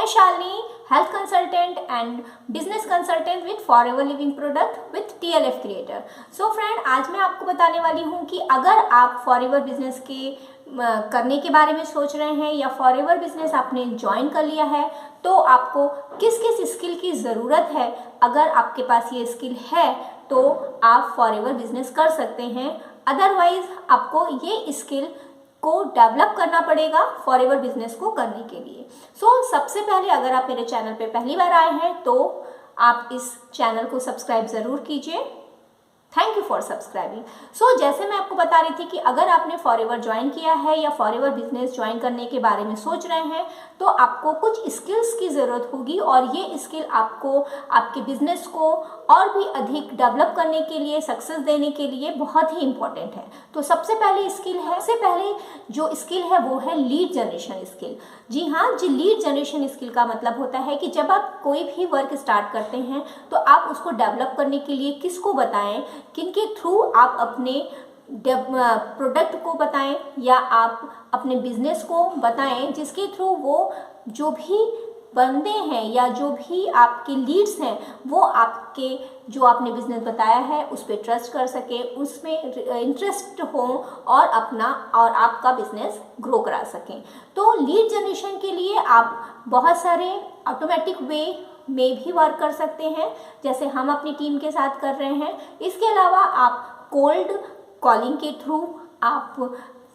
Shalini, health consultant and business consultant with Forever Living Product with TLF Creator. So friend, आज मैं आपको बताने वाली हूँ कि अगर आप फॉरएवर बिजनेस के करने के बारे में सोच रहे हैं या फॉरएवर बिजनेस आपने ज्वाइन कर लिया है तो आपको किस किस स्किल की ज़रूरत है। अगर आपके पास ये स्किल है तो आप फॉरएवर बिजनेस कर सकते हैं, अदरवाइज आपको ये स्किल को डेवलप करना पड़ेगा फॉरएवर बिजनेस को करने के लिए। सबसे पहले अगर आप मेरे चैनल पे पहली बार आए हैं तो आप इस चैनल को सब्सक्राइब ज़रूर कीजिए। Thank you for subscribing. जैसे मैं आपको बता रही थी कि अगर आपने फॉरएवर ज्वाइन किया है या फॉरएवर बिजनेस ज्वाइन करने के बारे में सोच रहे हैं तो आपको कुछ स्किल्स की ज़रूरत होगी और ये स्किल आपको आपके बिजनेस को और भी अधिक डेवलप करने के लिए, सक्सेस देने के लिए बहुत ही इंपॉर्टेंट है। तो सबसे पहले जो स्किल है वो है लीड जनरेशन स्किल। जी हाँ जी, लीड जनरेशन स्किल का मतलब होता है कि जब आप कोई भी वर्क स्टार्ट करते हैं तो आप उसको डेवलप करने के लिए किसको बताएं, किनके थ्रू आप अपने प्रोडक्ट को बताएं या आप अपने बिजनेस को बताएं, जिसके थ्रू वो जो भी बंदे हैं या जो भी आपके लीड्स हैं वो आपके जो आपने बिजनेस बताया है उस पर ट्रस्ट कर सके, उसमें इंटरेस्ट हो और आपका बिजनेस ग्रो करा सकें। तो लीड जनरेशन के लिए आप बहुत सारे ऑटोमेटिक वे में भी वर्क कर सकते हैं, जैसे हम अपनी टीम के साथ कर रहे हैं। इसके अलावा आप कोल्ड कॉलिंग के थ्रू, आप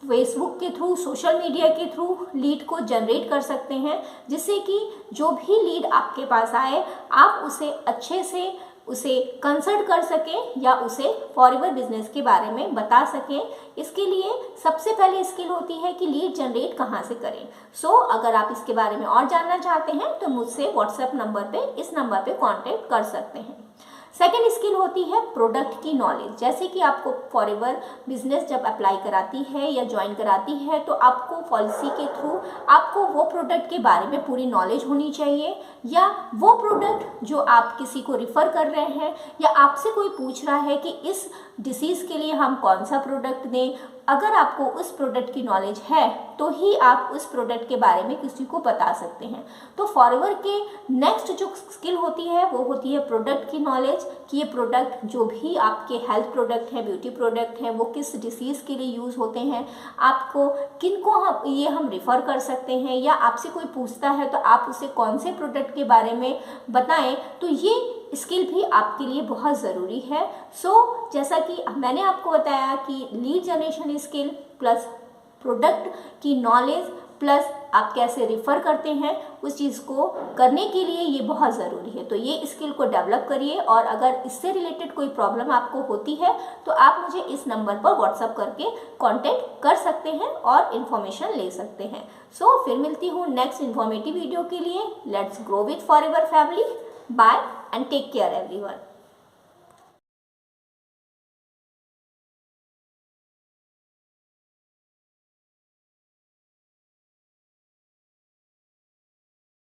फेसबुक के थ्रू, सोशल मीडिया के थ्रू लीड को जनरेट कर सकते हैं, जिससे कि जो भी लीड आपके पास आए आप उसे अच्छे से उसे कंसल्ट कर सकें या उसे फॉरएवर बिजनेस के बारे में बता सकें। इसके लिए सबसे पहले स्किल होती है कि लीड जनरेट कहाँ से करें। अगर आप इसके बारे में और जानना चाहते हैं तो मुझसे व्हाट्सएप नंबर पे, इस नंबर पे कांटेक्ट कर सकते हैं। सेकेंड स्किल होती है प्रोडक्ट की नॉलेज। जैसे कि आपको फॉरएवर बिजनेस जब अप्लाई कराती है या ज्वाइन कराती है तो आपको पॉलिसी के थ्रू आपको वो प्रोडक्ट के बारे में पूरी नॉलेज होनी चाहिए, या वो प्रोडक्ट जो आप किसी को रिफ़र कर रहे हैं या आपसे कोई पूछ रहा है कि इस डिसीज़ के लिए हम कौन सा प्रोडक्ट दें, अगर आपको उस प्रोडक्ट की नॉलेज है तो ही आप उस प्रोडक्ट के बारे में किसी को बता सकते हैं। तो फॉरएवर के नेक्स्ट जो स्किल होती है वो होती है प्रोडक्ट की नॉलेज, कि ये प्रोडक्ट जो भी आपके हेल्थ प्रोडक्ट है, ब्यूटी प्रोडक्ट है, वो किस डिसीज़ के लिए यूज़ होते हैं, आपको किनको हम रिफ़र कर सकते हैं, या आपसे कोई पूछता है तो आप उसे कौन से प्रोडक्ट के बारे में बताएं। तो ये स्किल भी आपके लिए बहुत ज़रूरी है। जैसा कि मैंने आपको बताया कि lead generation skill plus product की नॉलेज प्लस आप कैसे रिफ़र करते हैं, उस चीज़ को करने के लिए ये बहुत ज़रूरी है। तो ये स्किल को डेवलप करिए, और अगर इससे रिलेटेड कोई प्रॉब्लम आपको होती है तो आप मुझे इस नंबर पर व्हाट्सएप करके कांटेक्ट कर सकते हैं और इन्फॉर्मेशन ले सकते हैं। फिर मिलती हूँ नेक्स्ट इन्फॉर्मेटिव वीडियो के लिए। Let's grow with forever family. Bye and take care everyone.